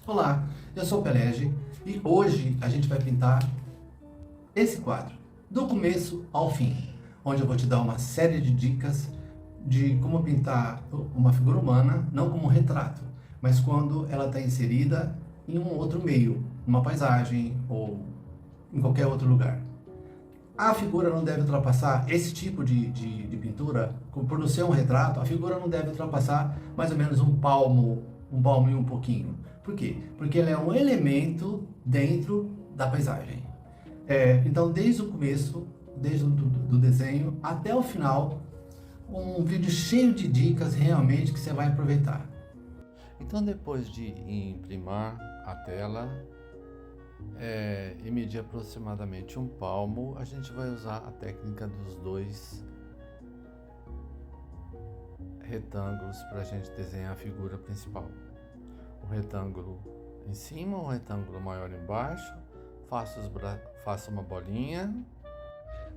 Olá, eu sou o Pelege e hoje a gente vai pintar esse quadro, do começo ao fim, onde eu vou te dar uma série de dicas de como pintar uma figura humana, não como um retrato, mas quando ela está inserida em um outro meio, numa paisagem ou em qualquer outro lugar. A figura não deve ultrapassar esse tipo de pintura, por não ser um retrato, a figura não deve ultrapassar mais ou menos um palmo e um pouquinho. Por quê? Porque ela é um elemento dentro da paisagem. Então, desde o começo, desde do desenho até o final, um vídeo cheio de dicas realmente que você vai aproveitar. Então, depois de imprimir a tela e medir aproximadamente um palmo, a gente vai usar a técnica dos dois retângulos para a gente desenhar a figura principal. O retângulo em cima, um retângulo maior embaixo, faço uma bolinha.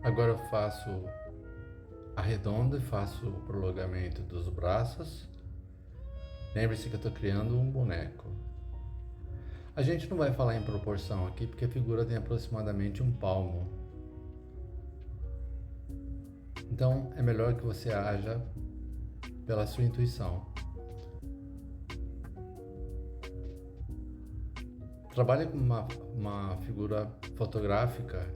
Agora eu faço a redonda e faço o prolongamento dos braços. Lembre-se que eu estou criando um boneco. A gente não vai falar em proporção aqui, porque a figura tem aproximadamente um palmo. Então, é melhor que você haja pela sua intuição. Trabalhe com uma figura fotográfica,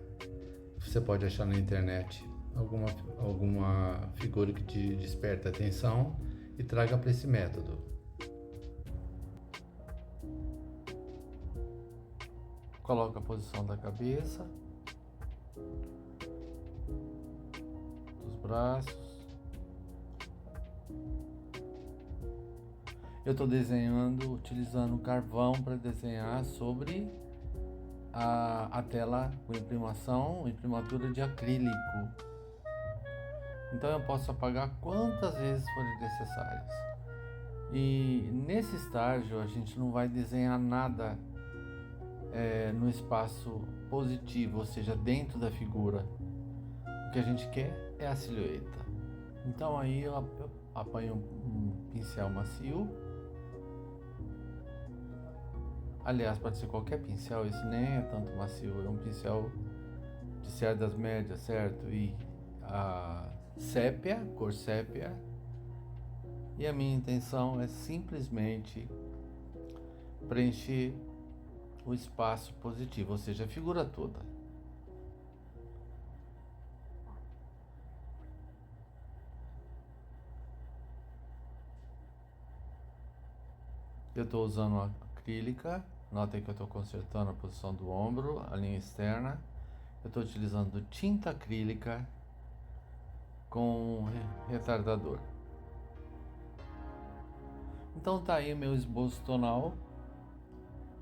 você pode achar na internet alguma figura que te desperta a atenção e traga para esse método. Coloca a posição da cabeça, dos braços. Eu estou desenhando, utilizando carvão para desenhar sobre a tela com imprimatura de acrílico. Então eu posso apagar quantas vezes forem necessárias. E nesse estágio a gente não vai desenhar nada no espaço positivo, ou seja, dentro da figura. O que a gente quer é a silhueta. Então aí eu apanho um pincel macio. Aliás, pode ser qualquer pincel, esse nem é tanto macio, é um pincel de cerdas médias, certo? E a cor sépia. E a minha intenção é simplesmente preencher o espaço positivo, ou seja, a figura toda. Eu estou usando a acrílica, notem que eu estou consertando a posição do ombro, a linha externa. Eu estou utilizando tinta acrílica com retardador. Então tá aí o meu esboço tonal.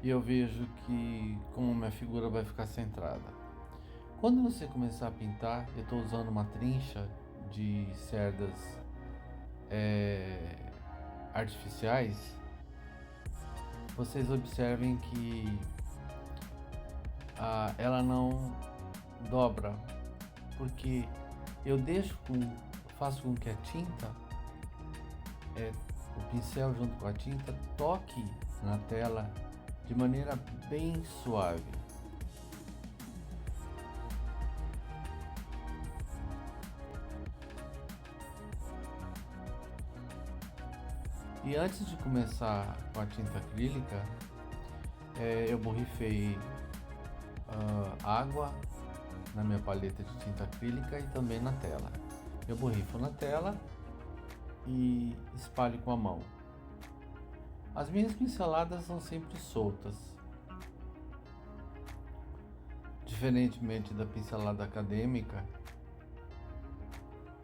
E eu vejo que como minha figura vai ficar centrada. Quando você começar a pintar, eu estou usando uma trincha de cerdas artificiais. Vocês observem que ela não dobra, porque eu faço com que a tinta, o pincel junto com a tinta, toque na tela de maneira bem suave. E antes de começar com a tinta acrílica, eu borrifei água na minha paleta de tinta acrílica e também na tela. Eu borrifo na tela e espalho com a mão. As minhas pinceladas são sempre soltas. Diferentemente da pincelada acadêmica,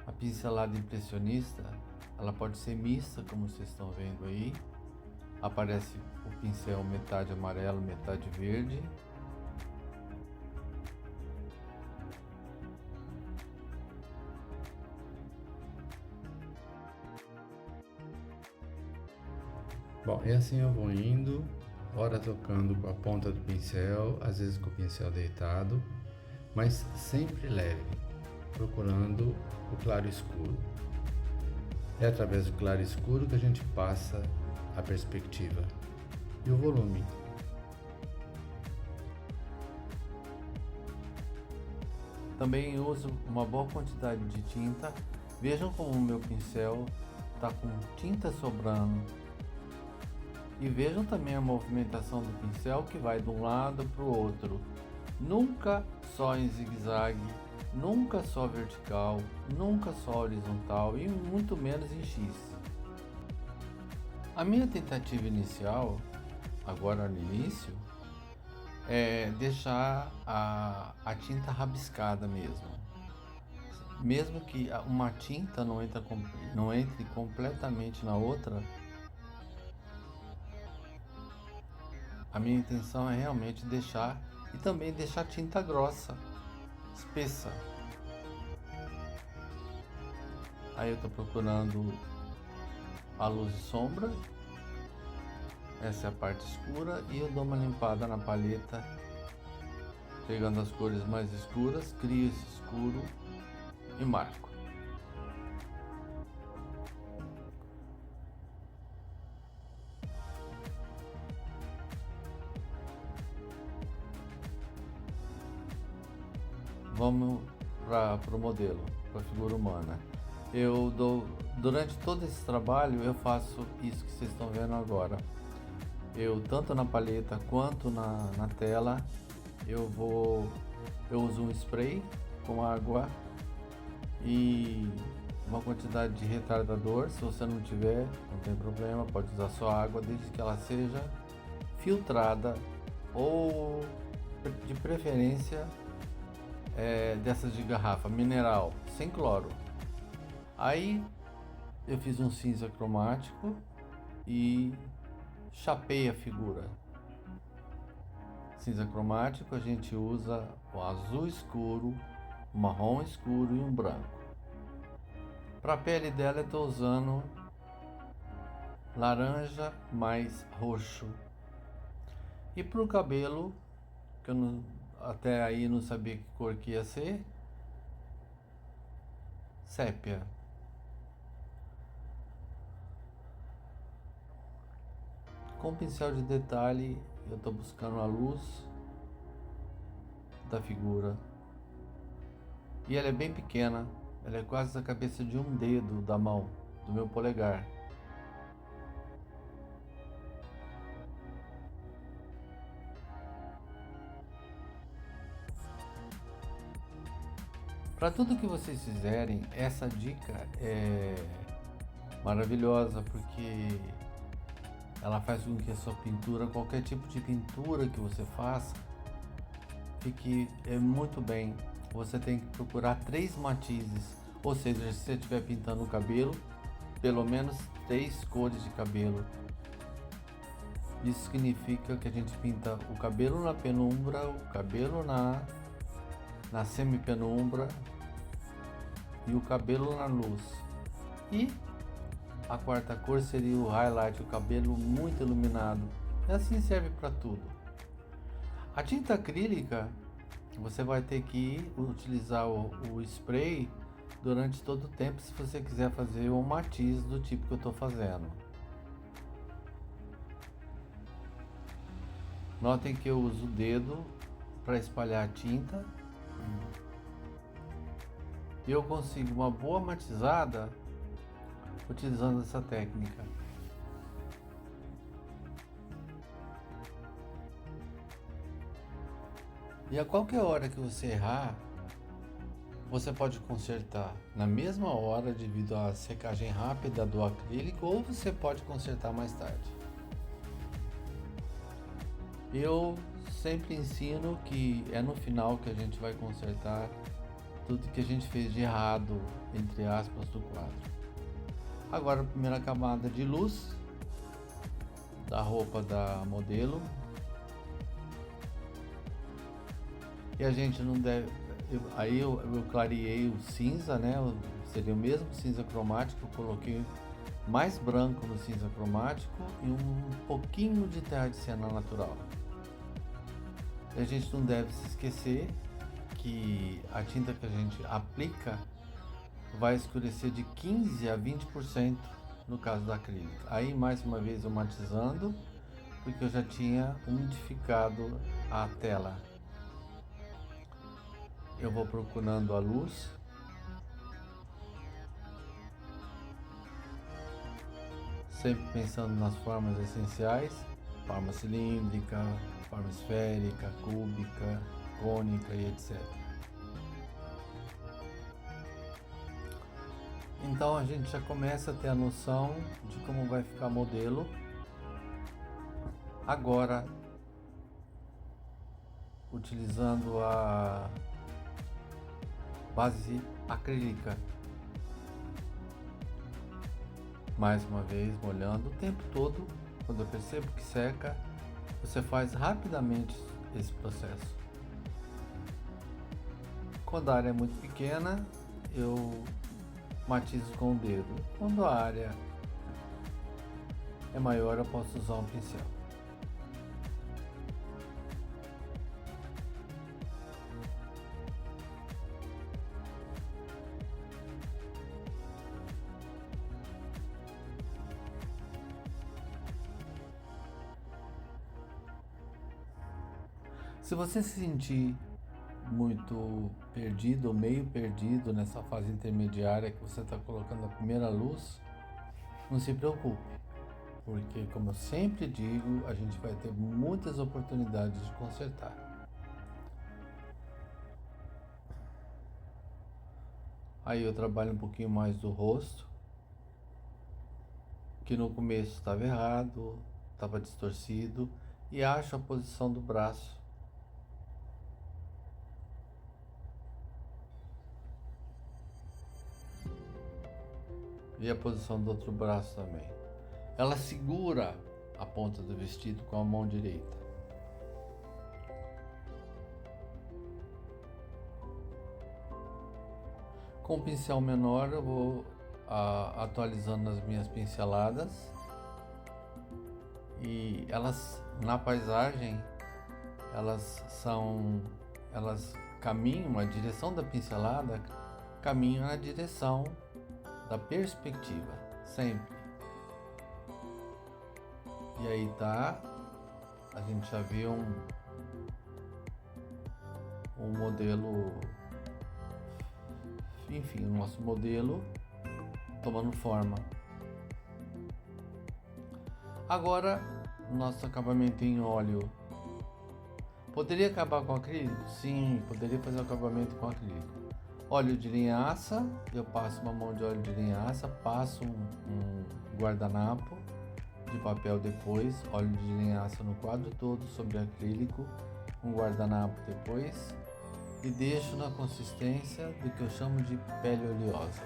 a pincelada impressionista, ela pode ser mista, como vocês estão vendo aí. Aparece o pincel metade amarelo, metade verde. Bom, e assim eu vou indo, ora tocando com a ponta do pincel, às vezes com o pincel deitado, mas sempre leve, procurando o claro escuro. É através do claro escuro que a gente passa a perspectiva e o volume. Também uso uma boa quantidade de tinta. Vejam como o meu pincel está com tinta sobrando. E vejam também a movimentação do pincel que vai de um lado para o outro. Nunca só em zigue-zague, nunca só vertical, nunca só horizontal e muito menos em X. A minha tentativa inicial, agora no início, é deixar a tinta rabiscada mesmo. Mesmo que uma tinta não entre completamente na outra, a minha intenção é realmente deixar, e também deixar a tinta grossa, espessa. Aí eu estou procurando a luz e sombra, essa é a parte escura, e eu dou uma limpada na paleta, pegando as cores mais escuras, crio esse escuro e marco. Vamos para o modelo, para a figura humana. Durante todo esse trabalho, eu faço isso que vocês estão vendo agora. Eu, tanto na paleta quanto na tela, eu uso um spray com água e uma quantidade de retardador. Se você não tiver, não tem problema, pode usar só água, desde que ela seja filtrada ou, de preferência, dessas de garrafa, mineral, sem cloro. Aí eu fiz um cinza cromático e chapei a figura. Cinza cromático a gente usa o azul escuro, o marrom escuro e um branco. Para a pele dela eu estou usando laranja mais roxo. E para o cabelo, que eu até aí não sabia que cor que ia ser, sépia. Com pincel de detalhe, eu estou buscando a luz da figura. E ela é bem pequena, ela é quase da cabeça de um dedo da mão, do meu polegar. Para tudo que vocês fizerem, essa dica é maravilhosa, porque ela faz com que a sua pintura, qualquer tipo de pintura que você faça, fique muito bem. Você tem que procurar 3 matizes, ou seja, se você estiver pintando o cabelo, pelo menos 3 cores de cabelo. Isso significa que a gente pinta o cabelo na penumbra, o cabelo na semi-penumbra e o cabelo na luz. E a quarta cor seria o highlight, o cabelo muito iluminado. E assim serve para tudo. A tinta acrílica, você vai ter que utilizar o spray durante todo o tempo se você quiser fazer um matiz do tipo que eu estou fazendo. Notem que eu uso o dedo para espalhar a tinta e eu consigo uma boa matizada utilizando essa técnica. E a qualquer hora que você errar, você pode consertar na mesma hora devido à secagem rápida do acrílico, ou você pode consertar mais tarde. Eu sempre ensino que é no final que a gente vai consertar tudo que a gente fez de errado, entre aspas, do quadro. Agora a primeira camada de luz da roupa da modelo. E a gente não deve... Aí eu clareei o cinza, né? Seria o mesmo cinza cromático, eu coloquei mais branco no cinza cromático e um pouquinho de terra de siena natural. E a gente não deve se esquecer que a tinta que a gente aplica vai escurecer de 15 a 20% no caso da acrílica. Aí mais uma vez eu matizando, porque eu já tinha umidificado a tela. eu vou procurando a luz, sempre pensando nas formas essenciais, forma cilíndrica, forma esférica, cúbica, cônica e etc. Então a gente já começa a ter a noção de como vai ficar o modelo. Agora, utilizando a base acrílica, mais uma vez molhando o tempo todo. Quando eu percebo que seca, você faz rapidamente esse processo. Quando a área é muito pequena, eu matizo com o dedo. Quando a área é maior, eu posso usar um pincel. Se você se sentir muito perdido ou meio perdido nessa fase intermediária que você está colocando a primeira luz, não se preocupe, porque, como eu sempre digo, a gente vai ter muitas oportunidades de consertar. Aí eu trabalho um pouquinho mais do rosto, que no começo estava errado, estava distorcido, e acho a posição do braço. E a posição do outro braço também. Ela segura a ponta do vestido com a mão direita. Com o pincel menor eu vou atualizando as minhas pinceladas. E elas, na paisagem, elas caminham, a direção da pincelada caminha na direção da perspectiva, sempre. E aí tá, a gente já viu um modelo, enfim, o nosso modelo tomando forma. Agora, nosso acabamento em óleo. Poderia acabar com acrílico? Sim, poderia fazer o acabamento com acrílico. Óleo de linhaça, eu passo uma mão de óleo de linhaça, passo um guardanapo de papel depois, óleo de linhaça no quadro todo sobre acrílico, um guardanapo depois, e deixo na consistência do que eu chamo de pele oleosa.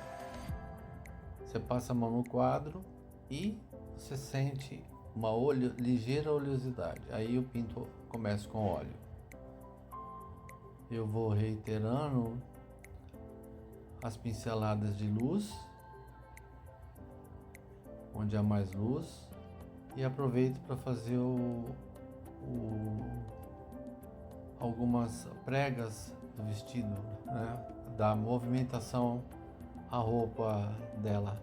Você passa a mão no quadro e você sente uma ligeira oleosidade. Aí eu pinto, começo com óleo. Eu vou reiterando as pinceladas de luz, onde há mais luz, e aproveito para fazer algumas pregas do vestido, né? Da movimentação à roupa dela.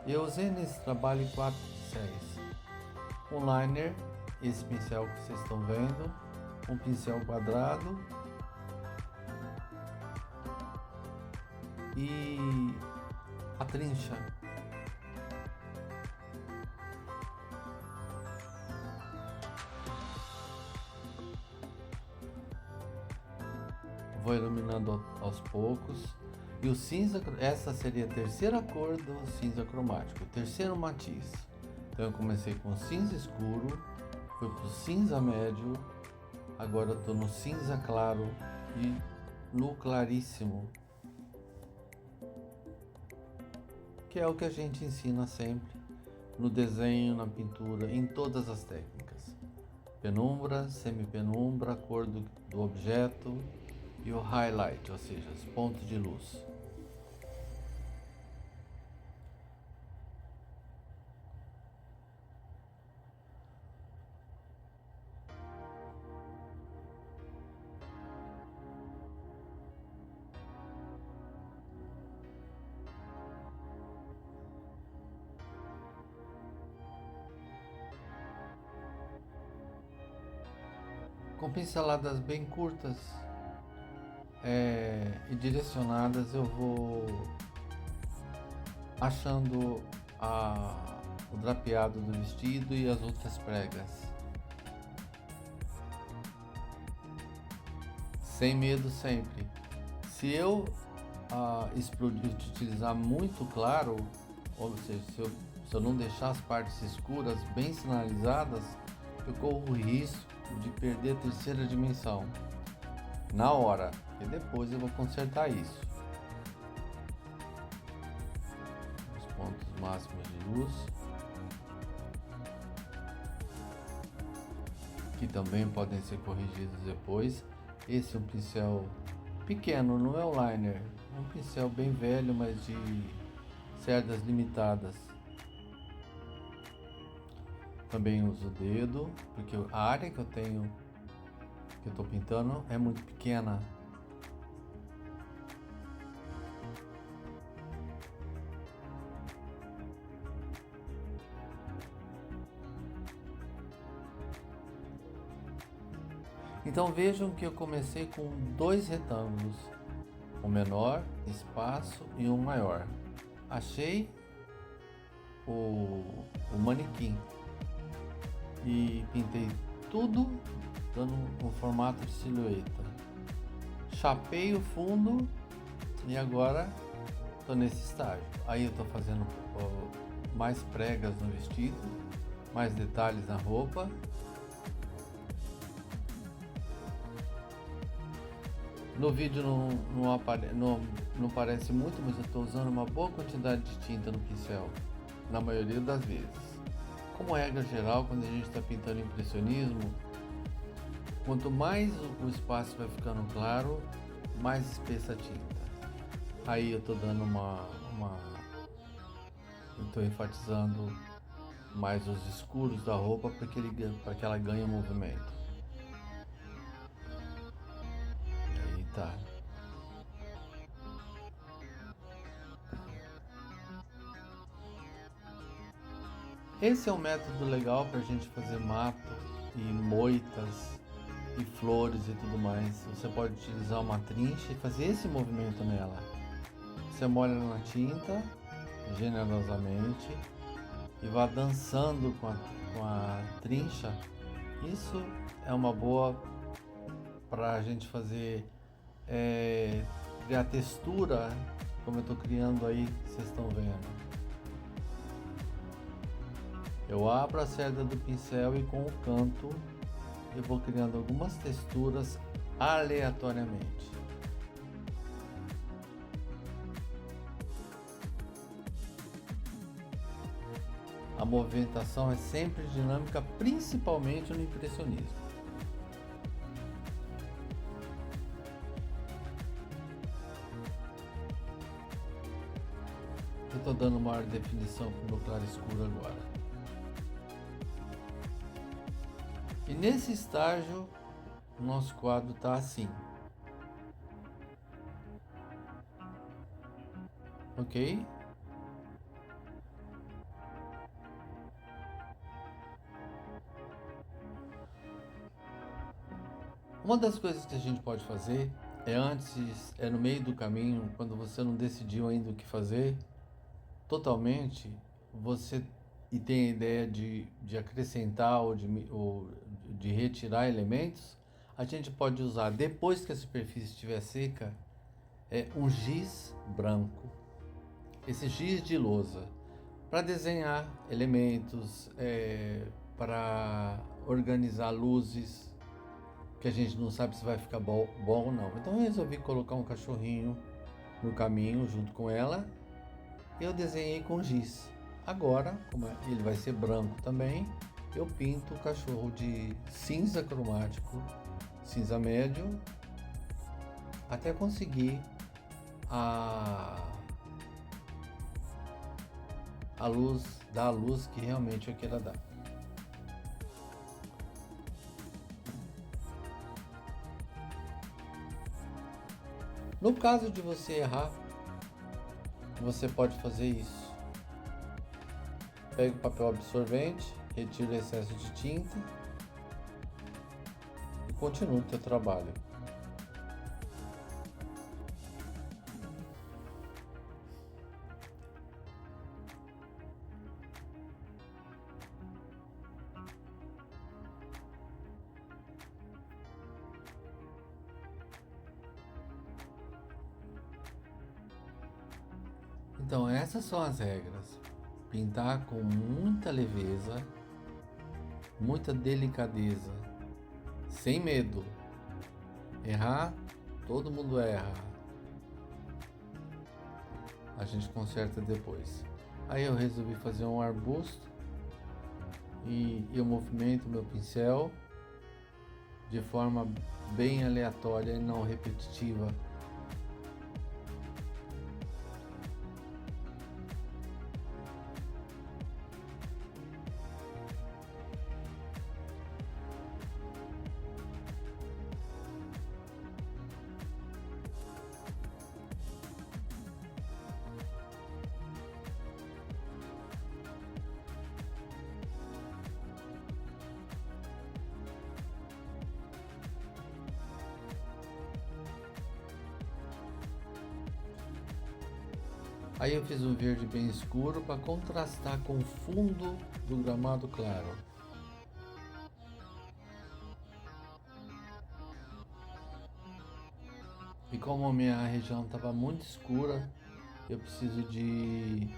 Eu usei nesse trabalho 4 pincéis. Um liner, esse pincel que vocês estão vendo, um pincel quadrado e a trincha. Vou iluminando aos poucos. E o cinza, essa seria a terceira cor do cinza cromático, o terceiro matiz. Então eu comecei com cinza escuro, fui pro cinza médio, agora eu tô no cinza claro e no claríssimo, que é o que a gente ensina sempre no desenho, na pintura, em todas as técnicas. Penumbra, semipenumbra, a cor do objeto e o highlight, ou seja, os pontos de luz. Com pinceladas bem curtas e direcionadas, eu vou achando o drapeado do vestido e as outras pregas. Sem medo sempre. Se eu utilizar muito claro, ou seja, se eu não deixar as partes escuras bem sinalizadas, eu corro o risco de perder a terceira dimensão na hora, e depois eu vou consertar isso. Os pontos máximos de luz, que também podem ser corrigidos depois. Esse é um pincel pequeno, não é o liner, é um pincel bem velho, mas de cerdas limitadas. Também uso o dedo, porque a área que eu estou pintando é muito pequena. Então vejam que eu comecei com 2 retângulos, um menor, espaço e um maior. Achei o manequim e pintei tudo dando um formato de silhueta. Chapei o fundo e agora estou nesse estágio. Aí eu estou fazendo mais pregas no vestido, mais detalhes na roupa. No vídeo não parece muito, mas eu estou usando uma boa quantidade de tinta no pincel, na maioria das vezes. Como regra geral, quando a gente está pintando impressionismo, quanto mais o espaço vai ficando claro, mais espessa a tinta. Aí eu estou dando estou enfatizando mais os escuros da roupa para que ela ganhe movimento. Tá. Esse é um método legal para a gente fazer mato e moitas e flores e tudo mais. Você pode utilizar uma trincha e fazer esse movimento nela. Você molha na tinta generosamente e vá dançando com a trincha. Isso é uma boa para a gente fazer criar textura, como eu estou criando aí, vocês estão vendo. Eu abro a cerda do pincel e com o canto eu vou criando algumas texturas aleatoriamente. A movimentação é sempre dinâmica, principalmente no impressionismo. Eu estou dando maior definição para o meu claro escuro agora. E nesse estágio, o nosso quadro está assim. Ok? Uma das coisas que a gente pode fazer é no meio do caminho, quando você não decidiu ainda o que fazer totalmente, e tem a ideia de acrescentar ou de retirar elementos, a gente pode usar, depois que a superfície estiver seca, um giz branco, esse giz de lousa, para desenhar elementos, para organizar luzes, que a gente não sabe se vai ficar bom ou não. Então eu resolvi colocar um cachorrinho no caminho junto com ela. Eu desenhei com giz. Agora, como ele vai ser branco também, eu pinto o cachorro de cinza cromático, cinza médio, até conseguir a luz, dar a luz que realmente eu queira dar. No caso de você errar, você pode fazer isso. Pega o papel absorvente, retira o excesso de tinta e continua o teu trabalho. Então, essas são as regras. Pintar com muita leveza, muita delicadeza, sem medo. Errar, todo mundo erra. A gente conserta depois. Aí eu resolvi fazer um arbusto e eu movimento meu pincel de forma bem aleatória e não repetitiva. Aí eu fiz um verde bem escuro para contrastar com o fundo do gramado claro. E como a minha região estava muito escura, eu preciso de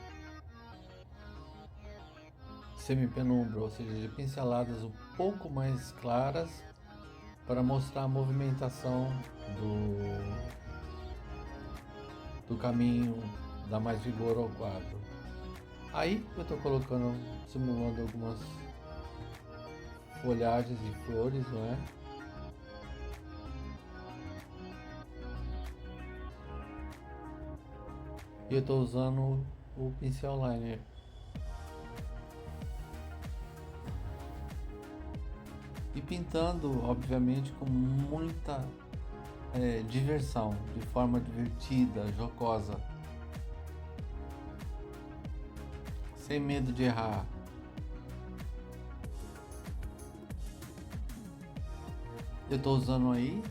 semi-penumbra, ou seja, de pinceladas um pouco mais claras para mostrar a movimentação do caminho, dar mais vigor ao quadro. Aí eu estou colocando, simulando algumas folhagens e flores, não é? E eu estou usando o pincel liner. E pintando, obviamente, com muita diversão, de forma divertida, jocosa. Sem medo de errar. Eu estou usando aí,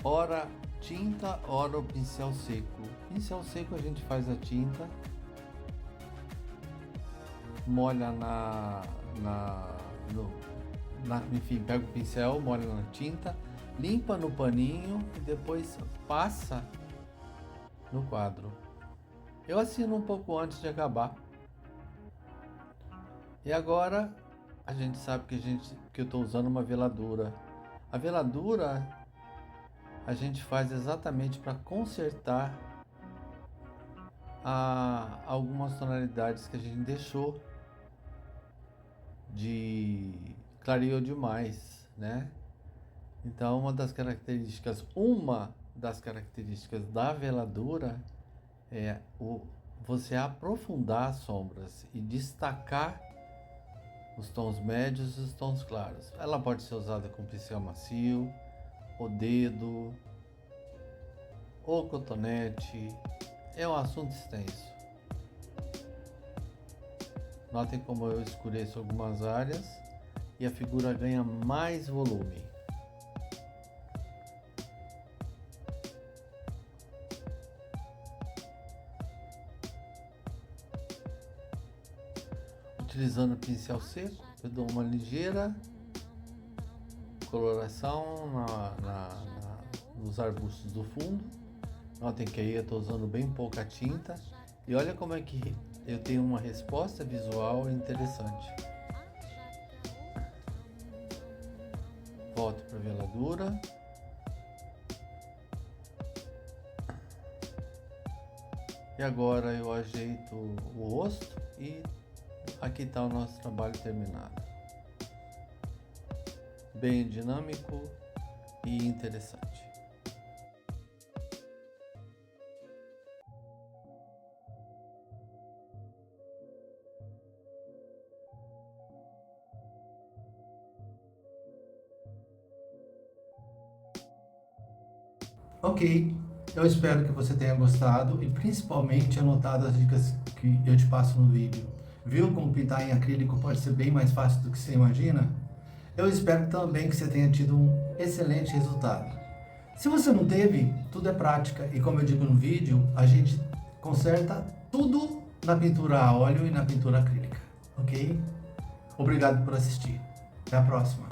ora tinta, ora o pincel seco. Pincel seco a gente faz a tinta, molha enfim, pega o pincel, molha na tinta, limpa no paninho e depois passa no quadro. Eu assino um pouco antes de acabar. E agora a gente sabe que eu estou usando uma veladura. A veladura a gente faz exatamente para consertar algumas tonalidades que a gente deixou clareou demais, né? Então uma das características da veladura é você aprofundar as sombras e destacar os tons médios e os tons claros. Ela pode ser usada com pincel macio, o dedo, ou cotonete. É um assunto extenso. Notem como eu escureço algumas áreas e a figura ganha mais volume. Utilizando o pincel seco, eu dou uma ligeira coloração nos arbustos do fundo. Notem que aí eu estou usando bem pouca tinta. E olha como é que eu tenho uma resposta visual interessante. Volto para a veladura. E agora eu ajeito o rosto e aqui está o nosso trabalho terminado. Bem dinâmico e interessante. Ok, eu espero que você tenha gostado e principalmente anotado as dicas que eu te passo no vídeo. Viu como pintar em acrílico pode ser bem mais fácil do que você imagina? Eu espero também que você tenha tido um excelente resultado. Se você não teve, tudo é prática e como eu digo no vídeo, a gente conserta tudo na pintura a óleo e na pintura acrílica, ok? Obrigado por assistir. Até a próxima.